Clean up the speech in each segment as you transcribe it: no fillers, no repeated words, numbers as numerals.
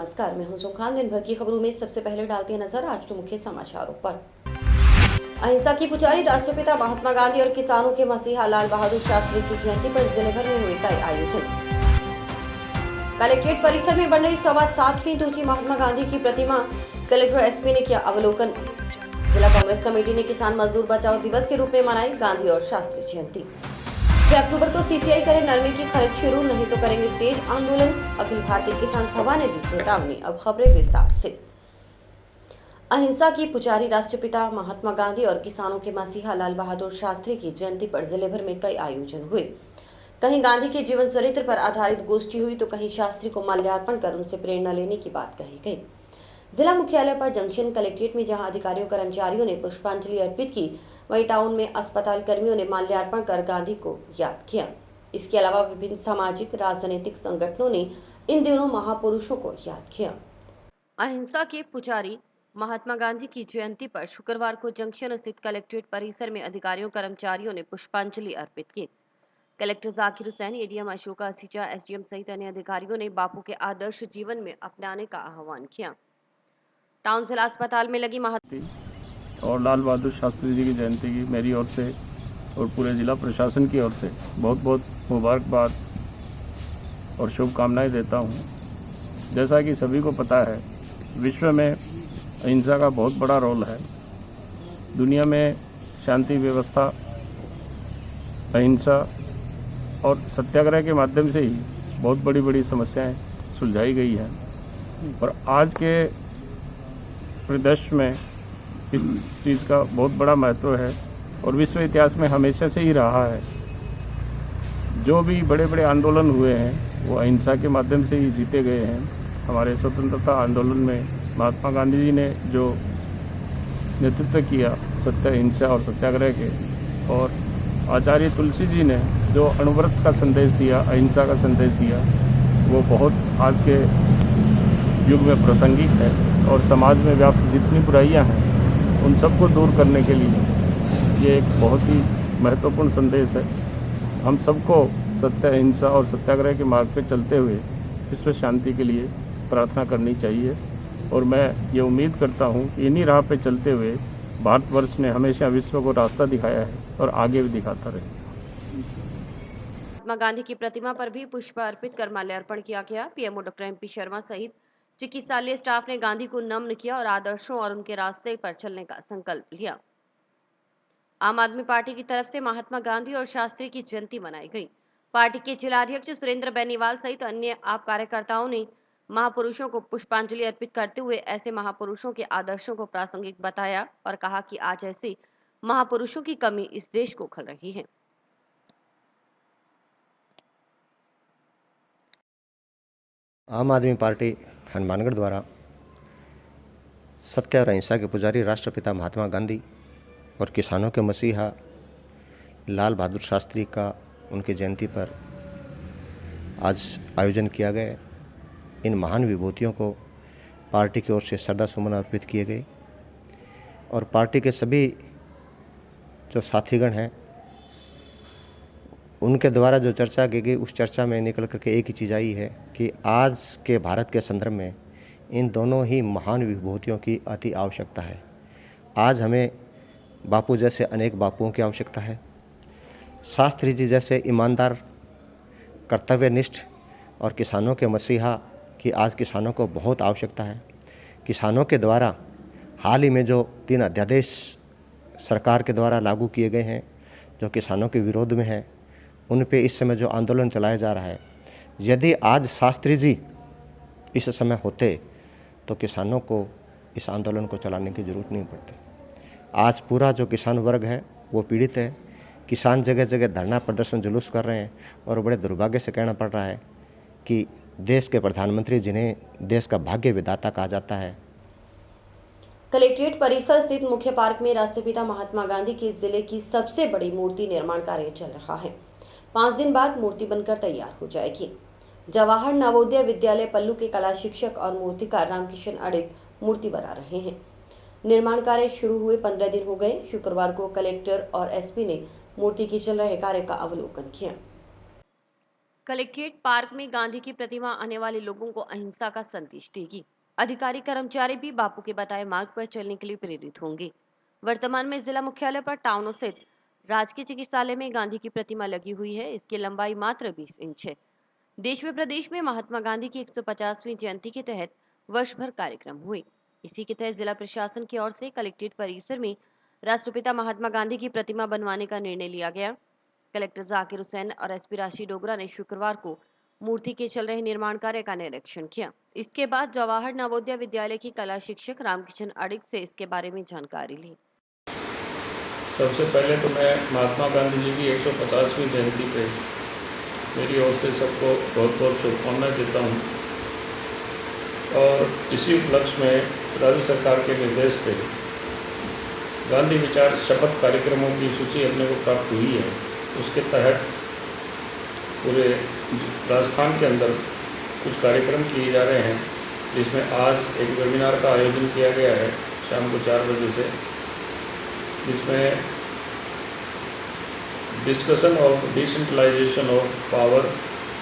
नमस्कार, मैं हूं सुखान। दिन भर की खबरों में सबसे पहले डालते हैं नजर आज के मुख्य समाचारों पर। अहिंसा की पुजारी राष्ट्रपिता महात्मा गांधी और किसानों के मसीहा लाल बहादुर शास्त्री की जयंती पर जिले भर में हुए कई आयोजन। कलेक्ट्रेट परिसर में बन रही 7.25 फीट ऊंची महात्मा गांधी की प्रतिमा कलेक्टर एसपी ने किया अवलोकन। जिला कांग्रेस कमेटी ने किसान मजदूर बचाओ दिवस के रूप में मनाई गांधी और शास्त्री जयंती। 6 अक्टूबर को सीसीआई करे नरमे की खरीद शुरू, नहीं तो करेंगे तेज आंदोलन, अखिल भारतीय किसान सभा ने दी चेतावनी। अब खबरें विस्तार से। अहिंसा की पुजारी राष्ट्रपिता महात्मा गांधी और किसानों के मसीहा लाल बहादुर शास्त्री की जयंती पर जिले भर में कई आयोजन हुए। कहीं गांधी के जीवन चरित्र पर आधारित गोष्ठी हुई तो कहीं शास्त्री को माल्यार्पण कर उनसे प्रेरणा लेने की बात कही गई। जिला मुख्यालय पर जंक्शन कलेक्ट्रेट में जहां अधिकारियों कर्मचारियों ने पुष्पांजलि अर्पित की, वहीं टाउन में अस्पताल कर्मियों ने माल्यार्पण कर गांधी को याद किया। इसके अलावा विभिन्न सामाजिक राजनीतिक संगठनों ने इन दिनों महापुरुषों को याद किया। अहिंसा के पुजारी महात्मा गांधी की जयंती पर शुक्रवार को जंक्शन स्थित कलेक्ट्रेट परिसर में अधिकारियों कर्मचारियों ने पुष्पांजलि अर्पित की। कलेक्टर जाकिर हुसैन, एडीएम अशोका सीचा, एसडीएम सहित अन्य अधिकारियों ने बापू के आदर्श जीवन में अपनाने का आह्वान किया। टाउन जिला अस्पताल में लगी और लाल बहादुर शास्त्री जी की जयंती की मेरी ओर से और पूरे जिला प्रशासन की ओर से बहुत बहुत मुबारकबाद और शुभकामनाएं देता हूं। जैसा कि सभी को पता है, विश्व में अहिंसा का बहुत बड़ा रोल है। दुनिया में शांति व्यवस्था, अहिंसा और सत्याग्रह के माध्यम से ही बहुत बड़ी बड़ी समस्याएं सुलझाई गई हैं। और आज के परिदृश्य में इस चीज़ का बहुत बड़ा महत्व है और विश्व इतिहास में हमेशा से ही रहा है। जो भी बड़े बड़े आंदोलन हुए हैं वो अहिंसा के माध्यम से ही जीते गए हैं। हमारे स्वतंत्रता आंदोलन में महात्मा गांधी जी ने जो नेतृत्व किया सत्य, अहिंसा और सत्याग्रह के, और आचार्य तुलसी जी ने जो अणुव्रत का संदेश दिया, अहिंसा का संदेश दिया, वो बहुत आज के युग में प्रासंगिक है। और समाज में व्याप्त जितनी बुराइयां हैं उन सबको दूर करने के लिए ये एक बहुत ही महत्वपूर्ण संदेश है। हम सबको सत्य, अहिंसा और सत्याग्रह के मार्ग पर चलते हुए विश्व शांति के लिए प्रार्थना करनी चाहिए। और मैं ये उम्मीद करता हूँ कि इन्हीं राह पे चलते हुए भारतवर्ष ने हमेशा विश्व को रास्ता दिखाया है और आगे भी दिखाता रहेगा। महात्मा गांधी की प्रतिमा पर भी पुष्प अर्पित कर माल्यार्पण किया गया। पीएमओ डॉक्टर एमपी शर्मा सहित चिकित्सालय स्टाफ ने गांधी को नमन किया और आदर्शों और उनके रास्ते पर चलने का संकल्प लिया। आम आदमी पार्टी की तरफ से महात्मा गांधी और शास्त्री की जयंती मनाई गई। पार्टी के जिलाध्यक्ष सुरेंद्र बेनीवाल सहित अन्य आप कार्यकर्ताओं ने महापुरुषों को पुष्पांजलि अर्पित करते हुए ऐसे महापुरुषों के आदर्शों को प्रासंगिक बताया और कहा कि आज ऐसे महापुरुषों की कमी इस देश को खल रही है। आम आदमी पार्टी हनुमानगढ़ द्वारा सत्य और अहिंसा के पुजारी राष्ट्रपिता महात्मा गांधी और किसानों के मसीहा लाल बहादुर शास्त्री का उनकी जयंती पर आज आयोजन किया गया। इन महान विभूतियों को पार्टी की ओर से श्रद्धा सुमन अर्पित किए गए और पार्टी के सभी जो साथीगण हैं उनके द्वारा जो चर्चा की गई, उस चर्चा में निकल करके एक ही चीज़ आई है कि आज के भारत के संदर्भ में इन दोनों ही महान विभूतियों की अति आवश्यकता है। आज हमें बापू जैसे अनेक बापुओं की आवश्यकता है। शास्त्री जी जैसे ईमानदार, कर्तव्यनिष्ठ और किसानों के मसीहा की आज किसानों को बहुत आवश्यकता है। किसानों के द्वारा हाल ही में जो 3 अध्यादेश सरकार के द्वारा लागू किए गए हैं जो किसानों के विरोध में है, उन पे इस समय जो आंदोलन चलाया जा रहा है, यदि आज शास्त्री जी इस समय होते तो किसानों को इस आंदोलन को चलाने की ज़रूरत नहीं पड़ती। आज पूरा जो किसान वर्ग है वो पीड़ित है। किसान जगह जगह धरना प्रदर्शन जुलूस कर रहे हैं और बड़े दुर्भाग्य से कहना पड़ रहा है कि देश के प्रधानमंत्री, जिन्हें देश का भाग्य विधाता कहा जाता है, कलेक्ट्रेट परिसर स्थित मुख्य पार्क में राष्ट्रपिता महात्मा गांधी की जिले की सबसे बड़ी मूर्ति निर्माण कार्य चल रहा है। 5 दिन बाद मूर्ति बनकर तैयार हो जाएगी। जवाहर नवोदय विद्यालय पल्लू के कला शिक्षक और मूर्तिकार रामकिशन अडिग मूर्ति बना रहे हैं। निर्माण कार्य शुरू हुए 15 दिन हो गए। शुक्रवार को कलेक्टर और एसपी ने मूर्ति के चल रहे कार्य का अवलोकन किया। कलेक्ट्रेट पार्क में गांधी की प्रतिमा आने वाले लोगों को अहिंसा का संदेश देगी। अधिकारी कर्मचारी भी बापू के बताए मार्ग पर चलने के लिए प्रेरित होंगे। वर्तमान में जिला मुख्यालय पर टाउन स्थित राजकीय चिकित्सालय में गांधी की प्रतिमा लगी हुई है। इसकी लंबाई मात्र 20 इंच है। देश व प्रदेश में महात्मा गांधी की 150वीं जयंती के तहत वर्ष भर कार्यक्रम हुए। इसी के तहत जिला प्रशासन की ओर से कलेक्ट्रेट परिसर में राष्ट्रपिता महात्मा गांधी की प्रतिमा बनवाने का निर्णय लिया गया। कलेक्टर जाकिर हुसैन और एसपी राशि डोगरा ने शुक्रवार को मूर्ति के चल रहे निर्माण कार्य का निरीक्षण किया। इसके बाद जवाहर नवोदय विद्यालय की कला शिक्षक रामकिशन अडिग से इसके बारे में जानकारी ली। सबसे पहले तो मैं महात्मा गांधी जी की 150वीं जयंती पे मेरी ओर से सबको बहुत बहुत शुभकामनाएं देता हूँ। और इसी उपलक्ष्य में राज्य सरकार के निर्देश पे गांधी विचार शपथ कार्यक्रमों की सूची अपने को प्राप्त हुई है। उसके तहत पूरे राजस्थान के अंदर कुछ कार्यक्रम किए जा रहे हैं, जिसमें आज एक वेबिनार का आयोजन किया गया है शाम को 4 बजे से, जिसमें discussion of decentralization of power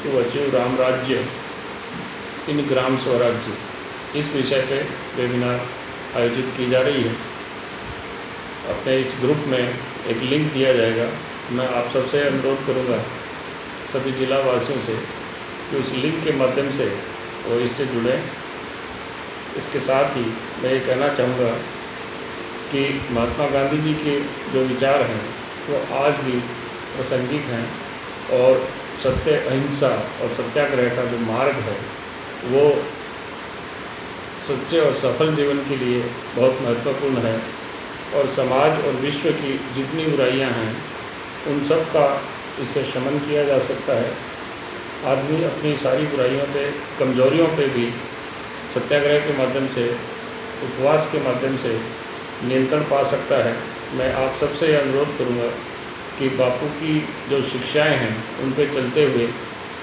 to achieve Ram Rajya in ग्राम स्वराज्य, इस विषय पे वेबिनार आयोजित की जा रही है। अपने इस ग्रुप में एक लिंक दिया जाएगा। मैं आप सबसे अनुरोध करूंगा, सभी जिला वासियों से, कि उस लिंक के माध्यम से वो इससे जुड़ें। इसके साथ ही मैं ये कहना चाहूँगा कि महात्मा गांधी जी के जो विचार हैं वो आज भी प्रासंगिक हैं, और सत्य, अहिंसा और सत्याग्रह का जो मार्ग है वो सच्चे और सफल जीवन के लिए बहुत महत्वपूर्ण है। और समाज और विश्व की जितनी बुराइयां हैं उन सब का इससे शमन किया जा सकता है। आदमी अपनी सारी बुराइयों पे, कमजोरियों पे भी सत्याग्रह के माध्यम से, उपवास के माध्यम से नियंत्रण पा सकता है। मैं आप सबसे यह अनुरोध करूंगा कि बापू की जो शिक्षाएं हैं उन पे चलते हुए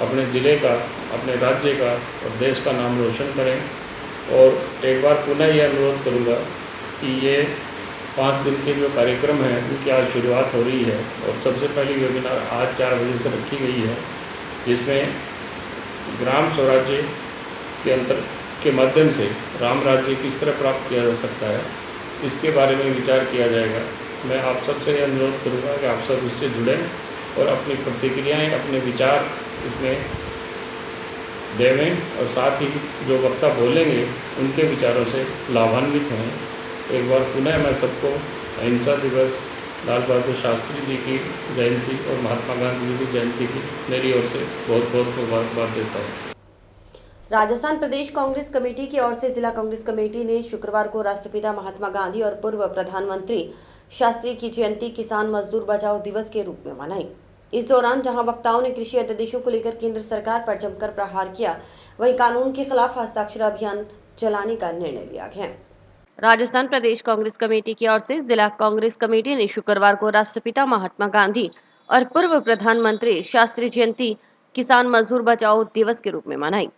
अपने ज़िले का, अपने राज्य का और देश का नाम रोशन करें। और एक बार पुनः यह अनुरोध करूंगा कि ये 5 दिन के जो कार्यक्रम हैं उनकी आज शुरुआत हो रही है, और सबसे पहली वेबिनार आज 4 बजे से रखी गई है, जिसमें ग्राम स्वराज्य के अंतर के माध्यम से राम राज्य किस तरह प्राप्त किया जा सकता है, इसके बारे में विचार किया जाएगा। मैं आप सबसे यह अनुरोध करूँगा कि आप सब इससे जुड़ें और अपनी प्रतिक्रियाएं, अपने विचार इसमें देवें, और साथ ही जो वक्ता बोलेंगे उनके विचारों से लाभान्वित हों। एक बार पुनः मैं सबको अहिंसा दिवस, लाल बहादुर शास्त्री जी की जयंती और महात्मा गांधी जी की जयंती की मेरी ओर से बहुत बहुत मुबारकबाद देता हूँ। राजस्थान प्रदेश कांग्रेस कमेटी की ओर से जिला कांग्रेस कमेटी ने शुक्रवार को राष्ट्रपिता महात्मा गांधी और पूर्व प्रधानमंत्री शास्त्री की जयंती किसान मजदूर बचाओ दिवस के रूप में मनाई। इस दौरान जहां वक्ताओं ने कृषि अध्यादेशों को लेकर केंद्र सरकार पर जमकर प्रहार किया, वहीं कानून के खिलाफ हस्ताक्षर अभियान चलाने का निर्णय लिया गया। राजस्थान प्रदेश कांग्रेस कमेटी की ओर से जिला कांग्रेस कमेटी ने शुक्रवार को राष्ट्रपिता महात्मा गांधी और पूर्व प्रधानमंत्री शास्त्री जयंती किसान मजदूर बचाओ दिवस के रूप में मनाई।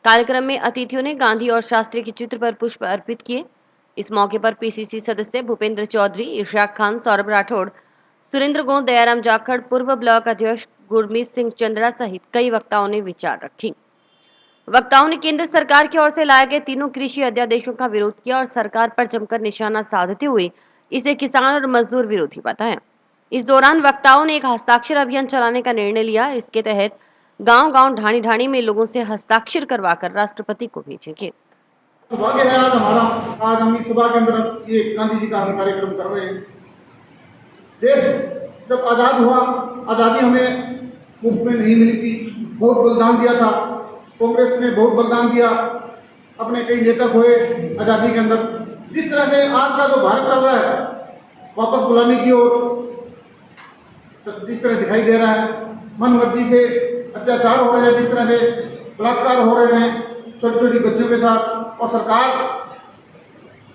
कार्यक्रम में अतिथियों ने गांधी और शास्त्री के चित्र पर पुष्प अर्पित किए। इस मौके पर पीसीसी सदस्य भूपेंद्र चौधरी, इशराक खान, सौरभ राठौड़, सुरेंद्र गोंद, दयाराम जाखड़, पूर्व ब्लॉक अध्यक्ष गुरमीत सिंह चंद्रा सहित कई वक्ताओं ने विचार रखी। वक्ताओं ने केंद्र सरकार की ओर से लाए गए तीनों कृषि अध्यादेशों का विरोध किया और सरकार पर जमकर निशाना साधते हुए इसे किसान और मजदूर विरोधी बताया। इस दौरान वक्ताओं ने एक हस्ताक्षर अभियान चलाने का निर्णय लिया। इसके तहत गांव-गांव, ढाणी-ढाणी में लोगों से हस्ताक्षर करवाकर राष्ट्रपति को भेजेंगे। सौभाग्य है आज हम इस सभा के अंदर ये गांधी जी का हम कार्यक्रम कर रहे हैं। देश जब आज़ाद हुआ, आज़ादी हमें मुफ्त में नहीं मिली थी, बहुत बलिदान दिया था। कांग्रेस ने बहुत बलिदान दिया, अपने कई नेता खोए आज़ादी के अंदर। जिस तरह से आज का जो भारत चल रहा है वापस गुलामी की ओर, जिस तरह दिखाई दे रहा है, मन मर्जी से अत्याचार हो रहे हैं, जिस तरह से बलात्कार हो रहे हैं छोटी छोटी बच्चों के साथ, और सरकार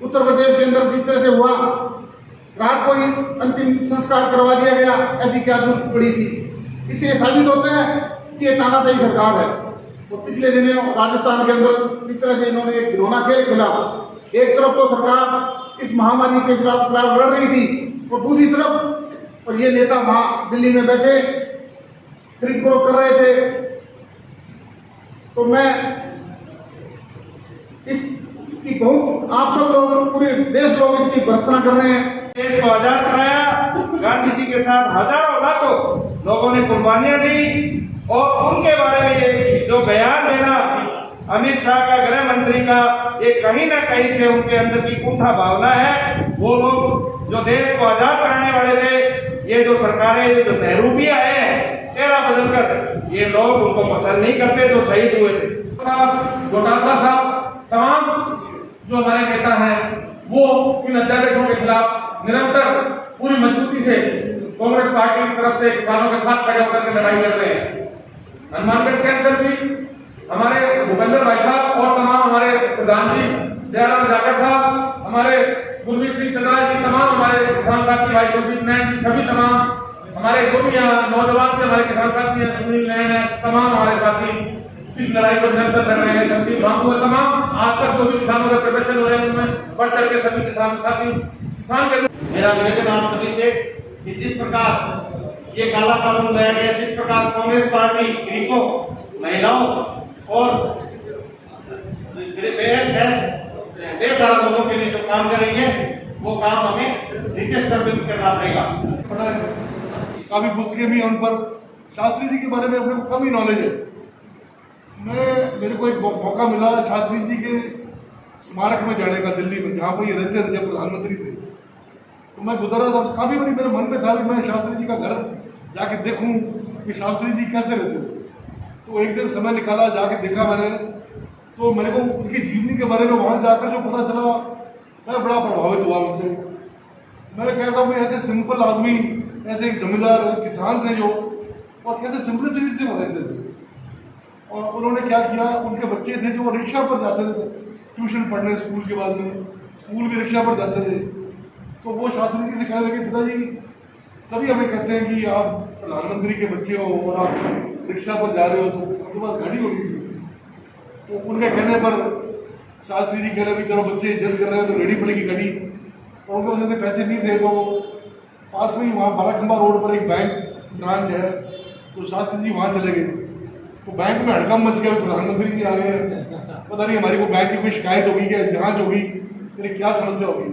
उत्तर प्रदेश के अंदर जिस तरह से हुआ, रात को ही अंतिम संस्कार करवा दिया गया, ऐसी क्या जरूरत पड़ी थी। इससे साबित होता है कि ये तानाशाही सरकार है। तो पिछले दिनों राजस्थान के अंदर जिस तरह से इन्होंने एक घिनौना खेल खेला, एक तरफ तो सरकार इस महामारी के खिलाफ लड़ रही थी और दूसरी तरफ और ये नेता वहाँ दिल्ली में बैठे खरीद फरोख्त कर रहे थे। तो मैं इसकी बहुत आप सब लोग, पूरे देश लोग इसकी भर्त्सना कर रहे हैं। देश को आजाद कराया, गांधी जी के साथ हजारों लाखों लोगों ने कुर्बानियां दी और उनके बारे में ये जो बयान देना अमित शाह का, गृह मंत्री का, ये कहीं ना कहीं से उनके अंदर की कुंठा भावना है। वो लोग जो देश को आजाद कराने वाले थे, ये जो सरकारें, जो नेहरू भी आए हैं चेहरा बदलकर, ये लोग उनको पसंद नहीं करते जो शहीद हुए थे। गोटाला साहब, तमाम जो हमारे नेता हैं वो इन अध्यादेशों के खिलाफ निरंतर पूरी मजबूती से कांग्रेस पार्टी की तरफ से किसानों के साथ खड़े होकर के लड़ाई लड़ रहे हैं। हनुमानगढ़ के अंदर भी हमारे भूपेंद्र भाई साहब और तमाम हमारे प्रधानमंत्री जयराम जाकर साहब, हमारे गुरमीत सिंह चंद्रा जी, तमाम हमारे किसान साथी भाई कुलदीप नैन जी, सभी तमाम हमारे जो भी यहाँ नौजवान भी हमारे किसान साथी हैं, सुनील नैन है, तमाम हमारे साथी इस लड़ाई को निरंतर लड़ रहे हैं। संदीप बाबू है, तमाम आज तक जो भी किसानों का प्रदर्शन हो रहे हैं उनमें बढ़ चढ़ के सभी किसान साथी किसान के। मेरा निवेदन आप सभी से कि जिस प्रकार ये काला कानून लाया गया, जिस प्रकार कांग्रेस पार्टी गरीबों, महिलाओं और बेसहारा लोगों के लिए जो काम कर रही है, वो काम हमें नीचे स्तर पर करना पड़ेगा। काफी पुस्तकें भी हैं उन पर। शास्त्री जी के बारे में अपने को कम ही नॉलेज है। मेरे को एक मौका मिला शास्त्री जी के स्मारक में जाने का, दिल्ली में, जहाँ पर ये रहते थे जब प्रधानमंत्री थे। तो मैं गुजर रहा था, काफी बड़ी मेरे मन में था कि मैं शास्त्री जी का घर जाके देखूं कि शास्त्री जी कैसे रहते थे। तो एक दिन समय निकाला, जाके देखा मैंने। तो मेरे को उनकी जीवनी के बारे में वहां जाकर जो पता चला, मैं बड़ा प्रभावित हुआ उनसे। मैं कहता हूँ ऐसे सिंपल आदमी, ऐसे एक जमींदार किसान थे जो, और कैसे सिंपलिसिटी से वो रहते थे। और उन्होंने क्या किया, उनके बच्चे थे जो रिक्शा पर जाते थे ट्यूशन पढ़ने, स्कूल के बाद में स्कूल भी रिक्शा पर जाते थे। तो वो शास्त्री जी से कहने लगे, पिताजी सभी हमें कहते हैं कि आप प्रधानमंत्री के बच्चे हो और आप रिक्शा पर जा रहे हो, तो आपके पास गाड़ी होगी। तो उनके कहने पर शास्त्री जी कहने लगे, चलो बच्चे जल्द कर रहे हैं तो लेनी पड़ेगी गाड़ी। और उनके पास इतने पैसे नहीं थे। तो पास में ही वहाँ बाराखंबा रोड पर एक बैंक ब्रांच है, तो शास्त्री जी वहाँ चले गए। तो बैंक में हड़कम मच गया, प्रधानमंत्री जी आ गए, पता नहीं हमारी को बैंक की कोई शिकायत होगी क्या, जांच होगी, फिर क्या समस्या होगी।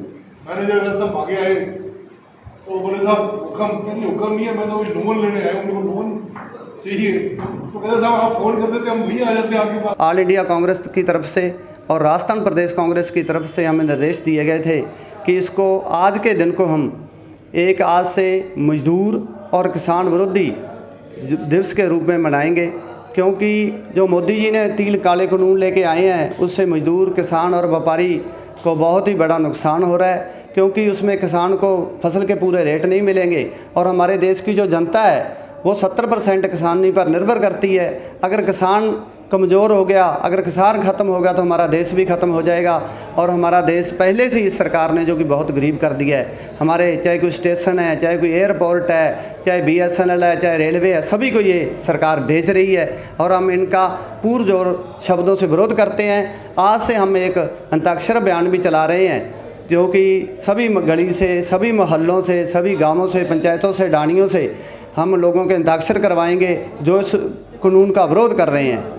मैनेजर सब भागे आए, तो बोले साहब हुक्म, हुक्म नहीं है, मैं तो लोन लेने आया हूँ, मेरे को लोन चाहिए। तो कहते साहब आप फोन कर देते, हम वही आ जाते आपके पास। ऑल इंडिया कांग्रेस की तरफ से और राजस्थान प्रदेश कांग्रेस की तरफ से हमें निर्देश दिए गए थे कि इसको आज के दिन को हम एक आज से मजदूर और किसान विरोधी दिवस के रूप में मनाएंगे, क्योंकि जो मोदी जी ने 3 काले कानून लेके आए हैं उससे मजदूर, किसान और व्यापारी को बहुत ही बड़ा नुकसान हो रहा है, क्योंकि उसमें किसान को फसल के पूरे रेट नहीं मिलेंगे। और हमारे देश की जो जनता है वो 70% किसानी पर निर्भर करती है। अगर किसान कमज़ोर हो गया, अगर किसान ख़त्म हो गया तो हमारा देश भी ख़त्म हो जाएगा। और हमारा देश पहले से इस सरकार ने जो कि बहुत गरीब कर दिया है। हमारे चाहे कोई स्टेशन है, चाहे कोई एयरपोर्ट है, चाहे BSNL है, चाहे रेलवे है, सभी को ये सरकार भेज रही है और हम इनका पुरजोर शब्दों से विरोध करते हैं। आज से हम एक अंताक्षर अभियान भी चला रहे हैं, जो कि सभी गली से, सभी मोहल्लों से, सभी गाँवों से, पंचायतों से, डाणियों से हम लोगों के अंताक्षर करवाएंगे जो इस कानून का विरोध कर रहे हैं।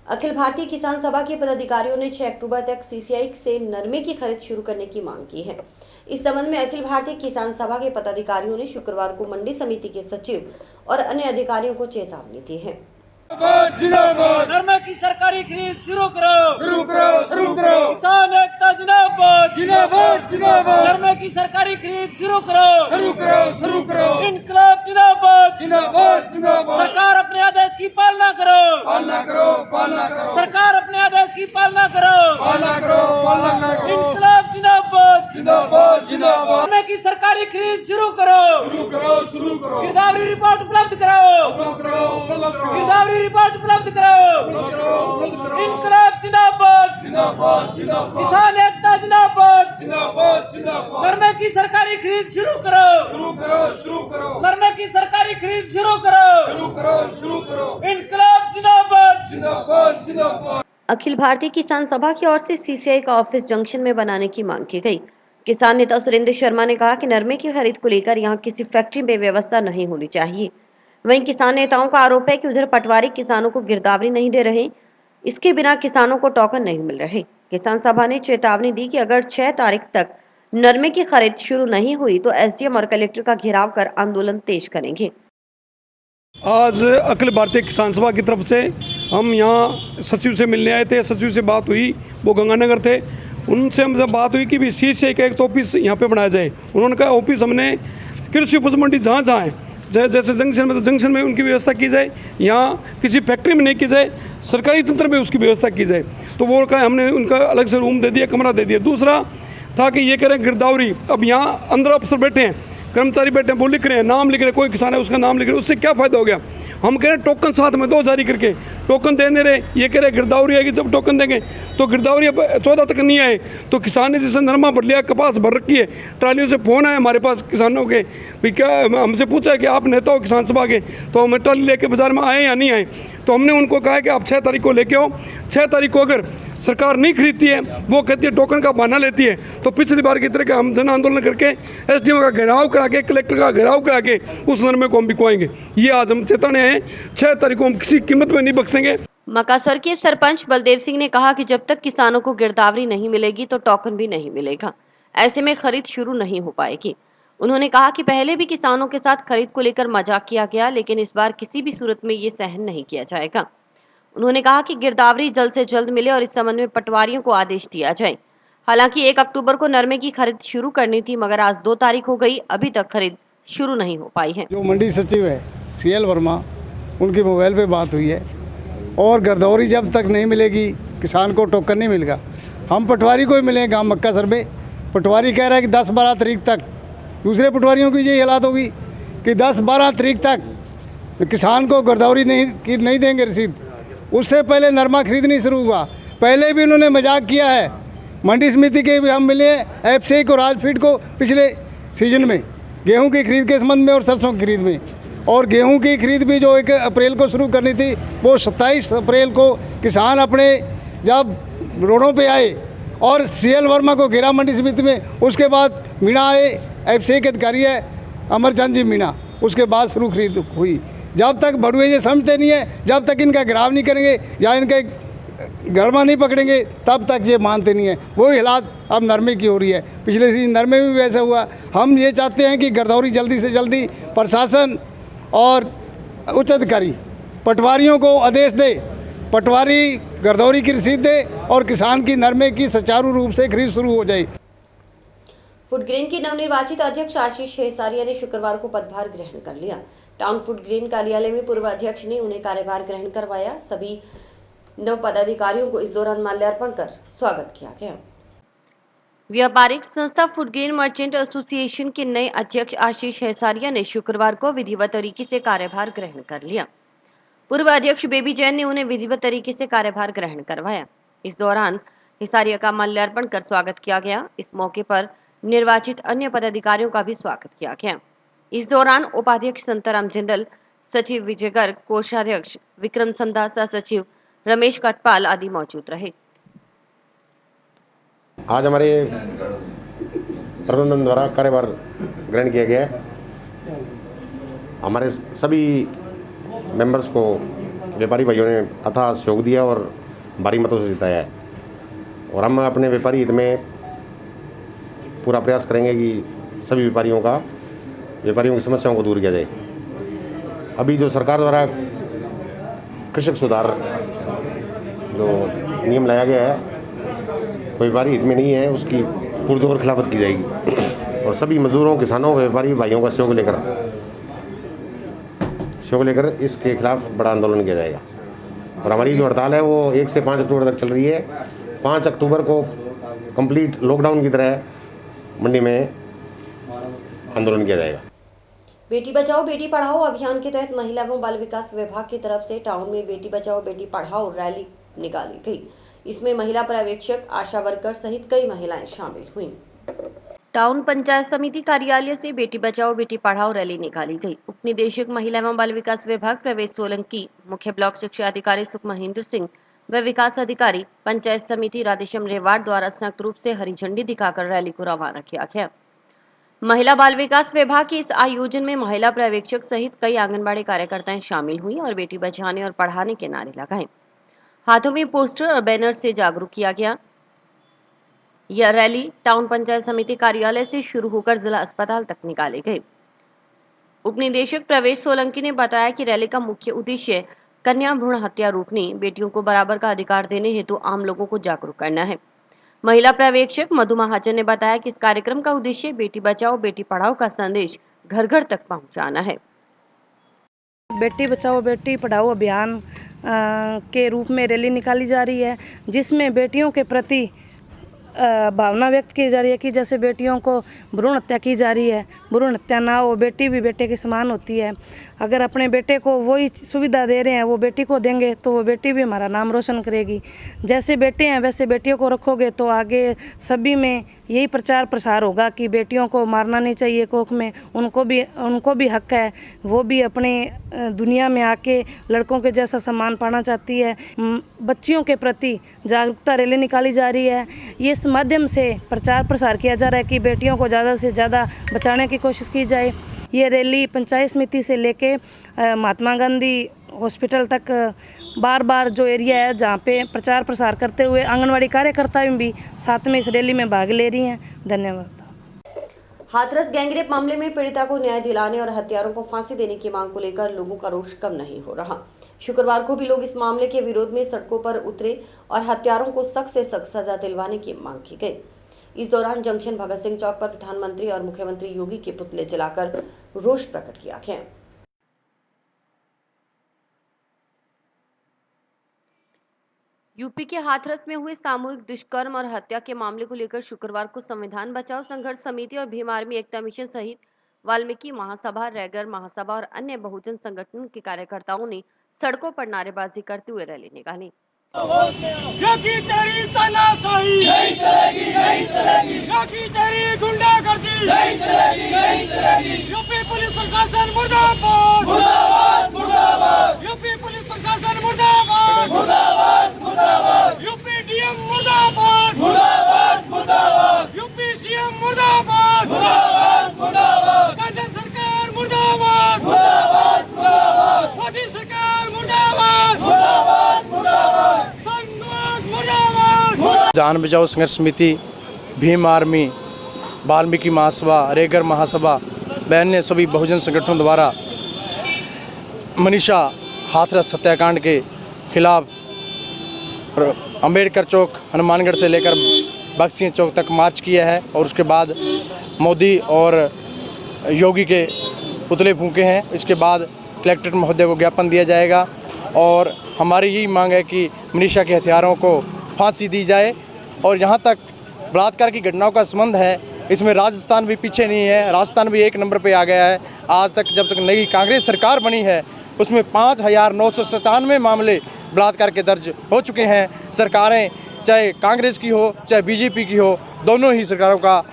अखिल भारतीय किसान सभा के पदाधिकारियों ने 6 अक्टूबर तक CCI से नरमे की खरीद शुरू करने की मांग की है। इस संबंध में अखिल भारतीय किसान सभा के पदाधिकारियों ने शुक्रवार को मंडी समिति के सचिव और अन्य अधिकारियों को चेतावनी दी है। नरमे की सरकारी खरीद शुरू करो, शुरू करो, शुरू करो। किसान एकता जिंदाबाद, जिंदाबाद, जिंदाबाद। नरमे की सरकारी खरीद शुरू करो, शुरू करो, शुरू करो। इनकलाब जिंदाबाद, जिंदाबाद, जिंदाबाद। सरकार अपने आदेश की पालना करो, पालना करो, पालना करो। सरकार अपने आदेश की पालना करो, पालना करो, पालना करो। इनकलाब जिंदाबाद, जिंदाबाद, जिंदाबाद। नरमे की सरकारी खरीद शुरू करो, शुरू करो, शुरू करो। गिरदावरी रिपोर्ट उपलब्ध कराओ, उपलब्ध कराओ, उपलब्ध कराओ। गिरदावरी रिपोर्ट उपलब्ध कराओ। इनकलाब जिंदाबाद, जिंदाबाद, जिंदाबाद। किसान एकता जिंदाबाद, जिंदाबाद, जिंदाबाद। नरमे की सरकारी खरीद शुरू करो, शुरू करो, शुरू करो। नरमे की सरकारी खरीद शुरू करो, शुरू करो, शुरू करो। इनकलाब जिंदाबाद, जिंदाबाद, जिंदाबाद। अखिल भारतीय किसान सभा की ओर से CCI का ऑफिस जंक्शन में बनाने की मांग की गई। किसान नेता सुरेंद्र शर्मा ने कहा कि नरमे की खरीद को लेकर यहां किसी फैक्ट्री में व्यवस्था नहीं होनी चाहिए। वहीं किसान नेताओं का आरोप है कि उधर पटवारी किसानों को गिरदावरी नहीं दे रहे, इसके बिना किसानों को टोकन नहीं मिल रहे। किसान सभा ने चेतावनी दी कि अगर 6 तारीख तक नरमे की खरीद शुरू नहीं हुई तो एसडीएम और कलेक्टर का घेराव कर आंदोलन तेज करेंगे। आज अखिल भारतीय किसान सभा की तरफ से हम यहाँ सचिव से मिलने आए थे। सचिव से बात हुई, वो गंगानगर थे। उनसे हमसे बात हुई कि भी सीसीआई का एक तो ऑफिस यहाँ पे बनाया जाए। उन्होंने कहा ऑफिस हमने कृषि उपज मंडी जहाँ जहाँ है, जैसे जंक्शन में, तो जंक्शन में उनकी व्यवस्था की जाए, यहाँ किसी फैक्ट्री में नहीं की जाए, सरकारी तंत्र में उसकी व्यवस्था की जाए। तो वो कहा, हमने उनका अलग से रूम दे दिया, कमरा दे दिया। दूसरा था कि ये कह रहे हैं गिरदावरी। अब यहाँ अंदर अफसर बैठे हैं, कर्मचारी बैठे हैं, वो लिख रहे हैं, नाम लिख रहे हैं, कोई किसान है उसका नाम लिख रहे हैं, उससे क्या फ़ायदा हो गया। हम कह रहे हैं टोकन साथ में दो जारी करके, टोकन देने रहे। ये कह रहे गिरदावरी आएगी जब टोकन देंगे, तो गिरदावरी अब 14 तक नहीं आए तो किसान ने जैसे नरमा भर लिया, कपास भर रखी है, ट्रालियों से फ़ोन आए हमारे पास किसानों के, भाई क्या हमसे पूछा है कि आप नेता हो किसान सभा के, तो हम ट्राली लेके बाजार में आए या नहीं आए। तो हमने उनको कहा कि आप 6 तारीख को लेके आओ। 6 तारीख को अगर सरकार नहीं खरीदती है, वो कहती है टोकन का बहाना लेती है, तो पिछली बार की तरह का हम जन आंदोलन करके एसडीएम का घेराव करा के, कलेक्टर का घेराव करा के उस नरमे को हम बिकवाएंगे। ये आज हम चेताने हैं। 6 तारीख को हम किसी कीमत में नहीं बख्शेंगे। मकासर के सरपंच बलदेव सिंह ने कहा कि जब तक किसानों को गिरदावरी नहीं मिलेगी तो टोकन भी नहीं मिलेगा, ऐसे में खरीद शुरू नहीं हो पाएगी। उन्होंने कहा कि पहले भी किसानों के साथ खरीद को लेकर मजाक किया गया, लेकिन इस बार किसी भी सूरत में ये सहन नहीं किया जाएगा। उन्होंने कहा कि गिरदावरी जल्द से जल्द मिले और इस संबंध में पटवारियों को आदेश दिया जाए। हालांकि 1 अक्टूबर को नरमे की खरीद शुरू करनी थी, मगर आज 2 तारीख हो गई, अभी तक खरीद शुरू नहीं हो पाई है। जो मंडी सचिव है CL वर्मा, उनकी मोबाइल पे बात हुई है और गिरदावरी जब तक नहीं मिलेगी किसान को टोकन नहीं मिलेगा। हम पटवारी को ही मिले गांव मक्कासर में, पटवारी कह रहा है कि 10-12 तारीख तक, दूसरे पटवारियों की यही हालात होगी कि 10-12 तारीख तक किसान को गिरदावरी नहीं देंगे रसीद। उससे पहले नरमा खरीद नहीं शुरू हुआ। पहले भी उन्होंने मजाक किया है। मंडी समिति के भी हम मिले FCI को, राजफीड को पिछले सीजन में गेहूं की खरीद के संबंध में और सरसों की खरीद में, और गेहूं की खरीद भी जो 1 अप्रैल को शुरू करनी थी वो 27 अप्रैल को किसान अपने जब रोडों पे आए और CL वर्मा को घेरा मंडी समिति में, उसके बाद मीणा आए, FCI के अधिकारी है अमरचंद जी मीणा, उसके बाद शुरू खरीद हुई। जब तक बड़ुए ये समझते नहीं है, जब तक इनका घेराव नहीं करेंगे या इनके गड़बड़ नहीं पकड़ेंगे, तब तक ये मानते नहीं है। वही हालात अब नरमे की हो रही है। पिछले सीजन नरमे में भी वैसा हुआ। हम ये चाहते हैं कि गिरदावरी जल्दी से जल्दी प्रशासन और उच्च अधिकारी पटवारियों को आदेश दे, पटवारी गिरदावरी की रसीद दे और किसान की नरमे की सुचारू रूप से खरीद शुरू हो जाए। फूड ग्रेन के नवनिर्वाचित अध्यक्ष आशीष हेसारिया ने शुक्रवार को पदभार ग्रहण कर लिया। टाउन फूड ग्रेन कार्यालय में पूर्व अध्यक्ष ने उन्हें कार्यभार ग्रहण करवाया। सभी 9 पदाधिकारियों को इस दौरान माल्यार्पण कर स्वागत किया गया। व्यापारिक संस्था फूड ग्रेन मर्चेंट एसोसिएशन के नए अध्यक्ष आशीष हेसारिया ने शुक्रवार को विधिवत तरीके से कार्यभार ग्रहण कर लिया। पूर्व अध्यक्ष बेबी जैन ने उन्हें विधिवत तरीके से कार्यभार ग्रहण करवाया। इस दौरान हेसारिया का माल्यार्पण कर स्वागत किया गया। इस मौके पर निर्वाचित अन्य पदाधिकारियों का भी स्वागत किया गया। इस दौरान उपाध्यक्ष संताराम जिंदल, सचिव विजय गर्ग, कोषाध्यक्ष विक्रम संधा, सह सचिव रमेश कटपाल आदि मौजूद रहे। आज हमारे प्रबंधन द्वारा कार्यभार ग्रहण किया गया है। हमारे सभी मेंबर्स को व्यापारी भाइयों ने अथाह सहयोग दिया और भारी मतों से जिताया है, और हम अपने व्यापारी हित में पूरा प्रयास करेंगे कि सभी व्यापारियों की समस्याओं को दूर किया जाए। अभी जो सरकार द्वारा कृषक सुधार जो नियम लाया गया है व्यापारी हित में नहीं है, उसकी पुरजोर खिलाफत की जाएगी और सभी मजदूरों, किसानों, व्यापारी भाइयों का सहयोग लेकर इसके खिलाफ बड़ा आंदोलन किया जाएगा। और हमारी जो हड़ताल है वो 1 से 5 अक्टूबर तक चल रही है। 5 अक्टूबर को कंप्लीट लॉकडाउन की तरह मंडी में आंदोलन किया जाएगा। बेटी बचाओ बेटी पढ़ाओ अभियान के तहत महिला एवं बाल विकास विभाग की तरफ से टाउन में बेटी बचाओ बेटी पढ़ाओ रैली निकाली गई। इसमें महिला पर्यवेक्षक, आशा वर्कर सहित कई महिलाएं शामिल हुईं। टाउन पंचायत समिति कार्यालय से बेटी बचाओ बेटी पढ़ाओ रैली निकाली गई। उप निदेशक महिला एवं बाल विकास विभाग प्रवेश सोलंकी, मुख्य ब्लॉक शिक्षा अधिकारी सुख महेंद्र सिंह व विकास अधिकारी पंचायत समिति राधेश्याम रेवाड़ द्वारा संयुक्त रूप से हरी झंडी दिखाकर रैली को रवाना किया गया। महिला बाल विकास विभाग के इस आयोजन में महिला पर्यवेक्षक सहित कई आंगनबाड़ी कार्यकर्ताएं शामिल हुई और बेटी बचाने और पढ़ाने के नारे लगाए। हाथों में पोस्टर और बैनर से जागरूक किया गया। यह रैली टाउन पंचायत समिति कार्यालय से शुरू होकर जिला अस्पताल तक निकाली गई। उपनिदेशक प्रवेश सोलंकी ने बताया कि रैली का मुख्य उद्देश्य कन्या भ्रूण हत्या रोकने, बेटियों को बराबर का अधिकार देने हेतु आम लोगों को जागरूक करना है। महिला पर्यवेक्षक मधु महाजन ने बताया कि इस कार्यक्रम का उद्देश्य बेटी बचाओ बेटी पढ़ाओ का संदेश घर घर तक पहुंचाना है। बेटी बचाओ बेटी पढ़ाओ अभियान के रूप में रैली निकाली जा रही है, जिसमें बेटियों के प्रति भावना व्यक्त की जा रही है कि जैसे बेटियों को भ्रूण हत्या की जा रही है, भ्रूण हत्या ना हो, बेटी भी बेटे के समान होती है। अगर अपने बेटे को वही सुविधा दे रहे हैं वो बेटी को देंगे तो वो बेटी भी हमारा नाम रोशन करेगी। जैसे बेटे हैं वैसे बेटियों को रखोगे तो आगे सभी में यही प्रचार प्रसार होगा कि बेटियों को मारना नहीं चाहिए कोख में, उनको भी हक है, वो भी अपने दुनिया में आके लड़कों के जैसा सम्मान पाना चाहती है। बच्चियों के प्रति जागरूकता रैली निकाली जा रही है। ये इस माध्यम से प्रचार प्रसार किया जा रहा है कि बेटियों को ज़्यादा से ज़्यादा बचाने की कोशिश की जाए। ये रैली पंचायत समिति से लेके महात्मा गांधी हॉस्पिटल तक बार बार जो एरिया है जहाँ पे प्रचार प्रसार करते हुए आंगनवाड़ी कार्यकर्ता भी साथ में इस रैली में भाग ले रही हैं। धन्यवाद। हाथरस गैंगरेप मामले में पीड़िता को न्याय दिलाने और हत्यारों को फांसी देने की मांग को लेकर लोगों का रोष कम नहीं हो रहा। शुक्रवार को भी लोग इस मामले के विरोध में सड़कों पर उतरे और हत्यारों को सख्त से सख्त सजा दिलवाने की मांग की गई। इस दौरान जंक्शन भगत सिंह चौक पर प्रधानमंत्री और मुख्यमंत्री योगी के पुतले जलाकर रोष प्रकट किया गया। यूपी के हाथरस में हुए सामूहिक दुष्कर्म और हत्या के मामले को लेकर शुक्रवार को संविधान बचाओ संघर्ष समिति और भीम आर्मी एकता मिशन सहित वाल्मीकि महासभा, रैगर महासभा और अन्य बहुजन संगठनों के कार्यकर्ताओं ने सड़कों पर नारेबाजी करते हुए रैली निकाली। योगी तेरी तानाशाही नहीं चलेगी, नहीं चलेगी। योगी तेरी गुंडागर्दी नहीं चलेगी, नहीं चलेगी। यूपी पुलिस प्रशासन मुर्दाबाद, मुर्दाबाद, मुर्दाबाद। यूपी पुलिस प्रशासन मुर्दाबाद, मुर्दाबाद, मुर्दाबाद। यूपी डीएम मुर्दाबाद, मुर्दाबाद, मुर्दाबाद। यूपी सीएम मुर्दाबाद, मुर्दाबाद, मुर्दाबाद। केंद्र सरकार मुर्दाबाद, मुर्दाबाद, मुर्दाबाद। मोदी सरकार मुर्दाबाद, मुर्दाबाद, मुर्दाबाद। जान बचाओ संघर्ष समिति, भीम आर्मी, वाल्मीकि महासभा, रेगर महासभा व अन्य सभी बहुजन संगठनों द्वारा मनीषा हाथरस हत्याकांड के खिलाफ अंबेडकर चौक, हनुमानगढ़ से लेकर भगत सिंह चौक तक मार्च किया है और उसके बाद मोदी और योगी के पुतले फूंके हैं। इसके बाद कलेक्टर महोदय को ज्ञापन दिया जाएगा और हमारी यही मांग है कि मनीषा के हत्यारों को फांसी दी जाए। और जहाँ तक बलात्कार की घटनाओं का संबंध है, इसमें राजस्थान भी पीछे नहीं है, राजस्थान भी 1 नंबर पे आ गया है। आज तक जब तक नई कांग्रेस सरकार बनी है उसमें 5,997 मामले बलात्कार के दर्ज हो चुके हैं। सरकारें चाहे कांग्रेस की हो चाहे बीजेपी की हो, दोनों ही सरकारों का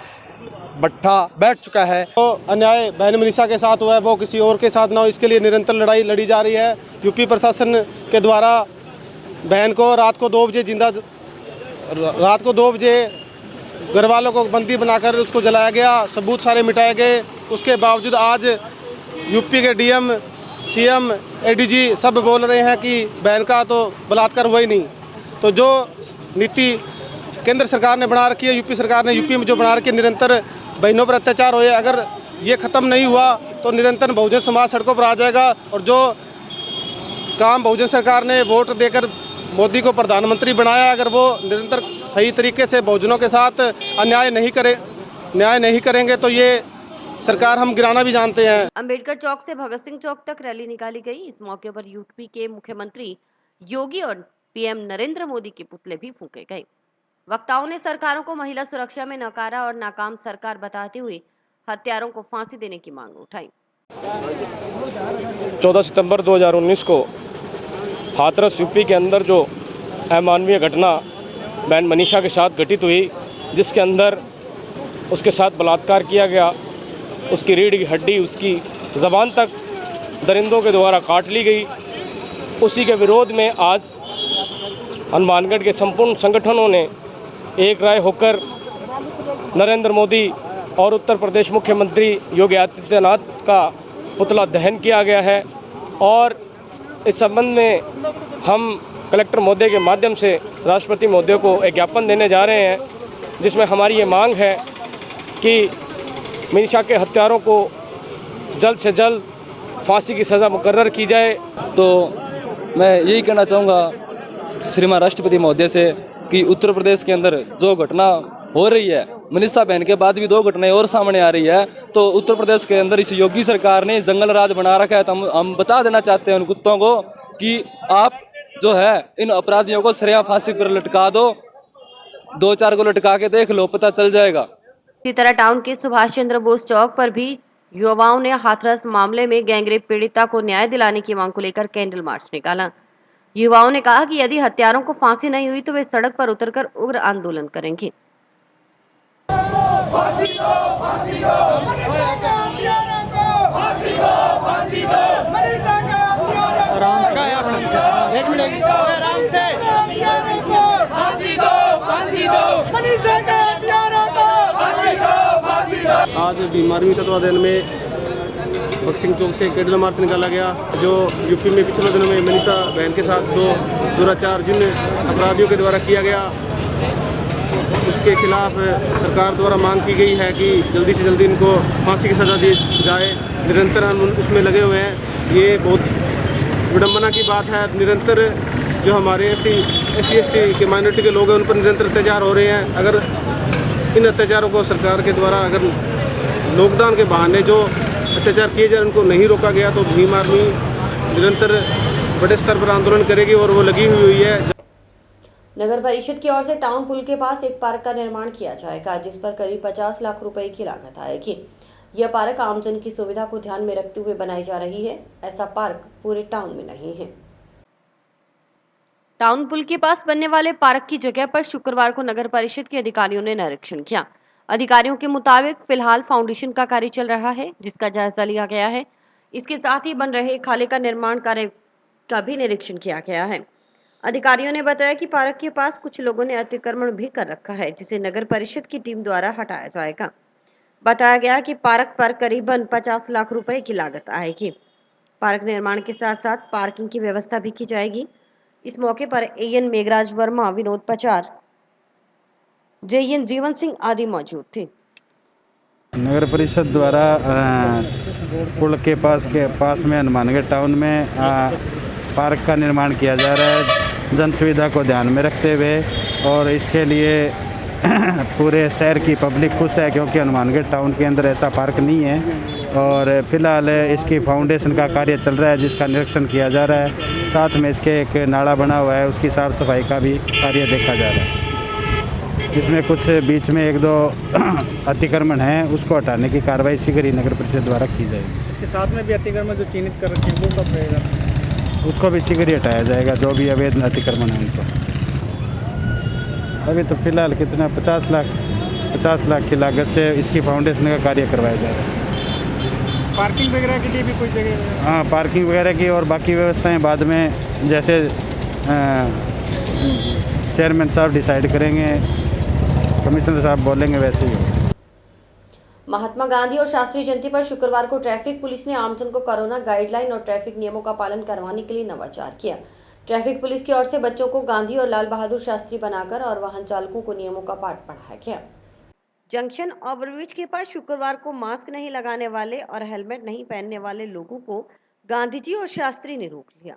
भट्ठा बैठ चुका है। तो अन्याय बहन मनीषा के साथ हुआ है वो किसी और के साथ ना हो, इसके लिए निरंतर लड़ाई लड़ी जा रही है। यूपी प्रशासन के द्वारा बहन को रात को 2 बजे घर वालों को बंदी बनाकर उसको जलाया गया, सबूत सारे मिटाए गए। उसके बावजूद आज यूपी के डीएम, सीएम, एडीजी सब बोल रहे हैं कि बहन का तो बलात्कार हुआ ही नहीं। तो जो नीति केंद्र सरकार ने बना रखी है, यूपी सरकार ने यूपी में जो बना रखी है, निरंतर बहनों पर अत्याचार हुए, अगर ये ख़त्म नहीं हुआ तो निरंतर बहुजन समाज सड़कों पर आ जाएगा। और जो काम बहुजन सरकार ने वोट देकर मोदी को प्रधानमंत्री बनाया, अगर वो निरंतर सही तरीके से बहुजनों के साथ न्याय नहीं करेंगे तो ये सरकार हम गिराना भी जानते हैं। अंबेडकर चौक से भगत सिंह चौक तक रैली निकाली गई। इस मौके पर यूपी के मुख्यमंत्री योगी और पीएम नरेंद्र मोदी के पुतले भी फूंके गए। वक्ताओं ने सरकारों को महिला सुरक्षा में नकारा और नाकाम सरकार बताते हुए हत्यारों को फांसी देने की मांग उठाई। 14 सितंबर 2019 को हाथरस यूपी के अंदर जो अमानवीय घटना बहन मनीषा के साथ घटित हुई, जिसके अंदर उसके साथ बलात्कार किया गया, उसकी रीढ़ की हड्डी, उसकी ज़बान तक दरिंदों के द्वारा काट ली गई, उसी के विरोध में आज हनुमानगढ़ के संपूर्ण संगठनों ने एक राय होकर नरेंद्र मोदी और उत्तर प्रदेश मुख्यमंत्री योगी आदित्यनाथ का पुतला दहन किया गया है। और इस संबंध में हम कलेक्टर महोदय के माध्यम से राष्ट्रपति महोदय को एक ज्ञापन देने जा रहे हैं, जिसमें हमारी ये मांग है कि मनीषा के हत्यारों को जल्द से जल्द फांसी की सज़ा मुकर्रर की जाए। तो मैं यही कहना चाहूँगा श्रीमान राष्ट्रपति महोदय से कि उत्तर प्रदेश के अंदर जो घटना हो रही है, मनीषा बहन के बाद भी 2 घटनाएं और सामने आ रही है, तो उत्तर प्रदेश के अंदर इस योगी सरकार ने जंगल राज बना रखा है। तो हम बता देना चाहते हैं उन कुत्तों को कि आप जो है इन अपराधियों को सरेआम फांसी पर लटका दो, 2-4 को लटका के देख लो, पता चल जाएगा। इसी तरह टाउन के सुभाष चंद्र बोस चौक पर भी युवाओं ने हाथरस मामले में गैंगरेप पीड़िता को न्याय दिलाने की मांग को लेकर कैंडल मार्च निकाला। युवाओं ने कहा कि यदि हत्यारों को फांसी नहीं हुई तो वे सड़क पर उतरकर उग्र आंदोलन करेंगे। आज भीम आर्मी तत्वाधान में बक्सिंग चौक से कैंडल मार्च निकाला गया, जो यूपी में पिछले दिनों में मनीषा बहन के साथ 2 दुराचार जिन अपराधियों के द्वारा किया गया, उसके खिलाफ सरकार द्वारा मांग की गई है कि जल्दी से जल्दी इनको फांसी की सज़ा दी जाए। निरंतर हम उसमें लगे हुए हैं। ये बहुत विडम्बना की बात है। निरंतर जो हमारे SC/ST के माइनॉरिटी के लोग हैं उन पर निरंतर अत्याचार हो रहे हैं। अगर इन अत्याचारों को सरकार के द्वारा अगर लॉकडाउन के बहाने जो अत्याचार किए जा रहे उनको नहीं रोका गया तो भीम आर्मी निरंतर बड़े स्तर पर आंदोलन करेगी और वो लगी हुई है। नगर परिषद की ओर से टाउन पुल के पास एक पार्क का निर्माण किया जाएगा, जिस पर करीब 50 लाख रुपए की लागत आएगी। यह पार्क आमजन की सुविधा को ध्यान में रखते हुए बनाई जा रही है। ऐसा पार्क पूरे टाउन में नहीं है। टाउन पुल के पास बनने वाले पार्क की जगह पर शुक्रवार को नगर परिषद के अधिकारियों ने निरीक्षण किया। अधिकारियों के मुताबिक फिलहाल फाउंडेशन का कार्य चल रहा है, जिसका जायजा लिया गया है। इसके साथ ही बन रहे खाले का निर्माण कार्य का भी निरीक्षण किया गया है। अधिकारियों ने बताया कि पार्क के पास कुछ लोगों ने अतिक्रमण भी कर रखा है, जिसे नगर परिषद की टीम द्वारा हटाया जाएगा। बताया गया कि पार्क पर करीबन 50 लाख रुपए की लागत आएगी। पार्क निर्माण के साथ साथ पार्किंग की व्यवस्था भी की जाएगी। इस मौके पर AN Meghraj Verma, Vinod Pachar, JN Jeevan Singh आदि मौजूद थे। नगर परिषद द्वारा पुल के पास में हनुमानगढ़ टाउन में पार्क का निर्माण किया जा रहा है, जन सुविधा को ध्यान में रखते हुए। और इसके लिए पूरे शहर की पब्लिक खुश है, क्योंकि हनुमानगढ़ टाउन के अंदर ऐसा पार्क नहीं है। और फिलहाल इसकी फाउंडेशन का कार्य चल रहा है, जिसका निरीक्षण किया जा रहा है। साथ में इसके एक नाला बना हुआ है, उसकी साफ सफाई का भी कार्य देखा जा रहा है। इसमें कुछ बीच में 1-2 अतिक्रमण हैं, उसको हटाने की कार्रवाई शीघ्र ही नगर परिषद द्वारा की जाएगी। इसके साथ में भी अतिक्रमण जो चिन्हित कर रखे हैं वो कब रहेगा? उसको भी शीघ्र ही हटाया जाएगा, जो भी अवैध अतिक्रमण है उनको। अभी तो फिलहाल कितना 50 लाख की लागत से इसकी फाउंडेशन का कार्य करवाया जा रहा है। पार्किंग वगैरह के लिए भी कोई जगह? हाँ, पार्किंग वगैरह की और बाकी व्यवस्थाएं बाद में जैसे चेयरमैन साहब डिसाइड करेंगे, कमिश्नर साहब बोलेंगे, वैसे ही होगा। महात्मा गांधी और शास्त्री जयंती पर शुक्रवार को ट्रैफिक पुलिस ने आमजन को कोरोना गाइडलाइन और ट्रैफिक नियमों का पालन करवाने के लिए नवाचार किया। ट्रैफिक पुलिस की ओर से बच्चों को गांधी और लाल बहादुर शास्त्री बनाकर और वाहन चालकों को नियमों का पाठ पढ़ाया गया। जंक्शन ओवरब्रिज के पास शुक्रवार को मास्क नहीं लगाने वाले और हेलमेट नहीं पहनने वाले लोगों को गांधी जी और शास्त्री ने रोक लिया।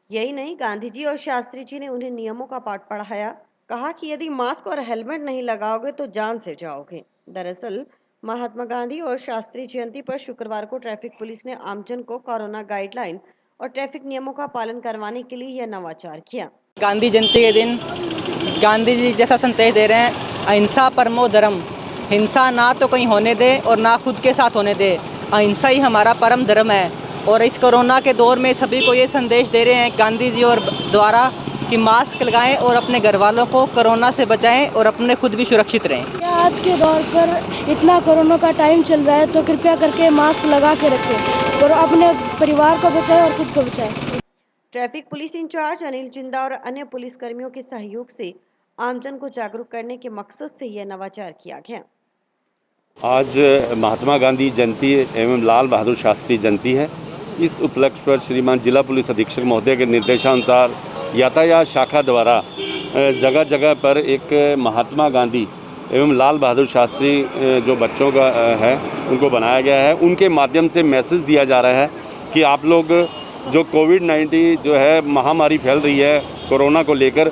यही नहीं, गांधी जी और शास्त्री जी ने उन्हें नियमों का पाठ पढ़ाया। कहा कि यदि मास्क और हेलमेट नहीं लगाओगे तो जान से जाओगे। दरअसल महात्मा गांधी और शास्त्री जयंती पर शुक्रवार को ट्रैफिक पुलिस ने आमजन को कोरोना गाइडलाइन और ट्रैफिक नियमों का पालन करवाने के लिए यह नवाचार किया। गांधी जयंती के दिन गांधी जी जैसा संदेश दे रहे हैं, अहिंसा परमो धर्म। हिंसा ना तो कहीं होने दे और ना खुद के साथ होने दे, अहिंसा ही हमारा परम धर्म है। और इस कोरोना के दौर में सभी को ये संदेश दे रहे हैं गांधी जी और द्वारा कि मास्क लगाएं और अपने घर वालों को कोरोना से बचाएं और अपने खुद भी सुरक्षित रहें। आज के दौर पर इतना कोरोना का टाइम चल रहा है, तो कृपया करके मास्क लगा के रखें और अपने परिवार को बचाएं और खुद को बचाएं। ट्रैफिक पुलिस इंचार्ज अनिल जिंदा और अन्य पुलिस कर्मियों के सहयोग से आमजन को जागरूक करने के मकसद से यह नवाचार किया गया। आज महात्मा गांधी जयंती एवं लाल बहादुर शास्त्री जयंती है। इस उपलक्ष्य पर श्रीमान जिला पुलिस अधीक्षक महोदय के निर्देशानुसार यातायात शाखा द्वारा जगह जगह पर एक महात्मा गांधी एवं लाल बहादुर शास्त्री जो बच्चों का है उनको बनाया गया है। उनके माध्यम से मैसेज दिया जा रहा है कि आप लोग जो कोविड-19 जो है महामारी फैल रही है कोरोना को लेकर,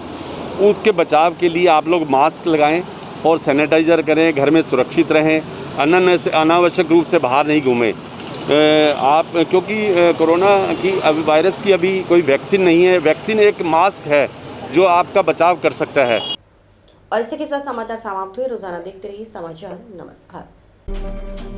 उसके बचाव के लिए आप लोग मास्क लगाएं और सैनिटाइज़र करें, घर में सुरक्षित रहें, अनावश्यक रूप से बाहर नहीं घूमें। आप क्योंकि कोरोना की वायरस की अभी कोई वैक्सीन नहीं है। वैक्सीन एक मास्क है जो आपका बचाव कर सकता है। और इसी के साथ समाचार समाप्त हुए। रोजाना देखते रहिए समाचार। नमस्कार।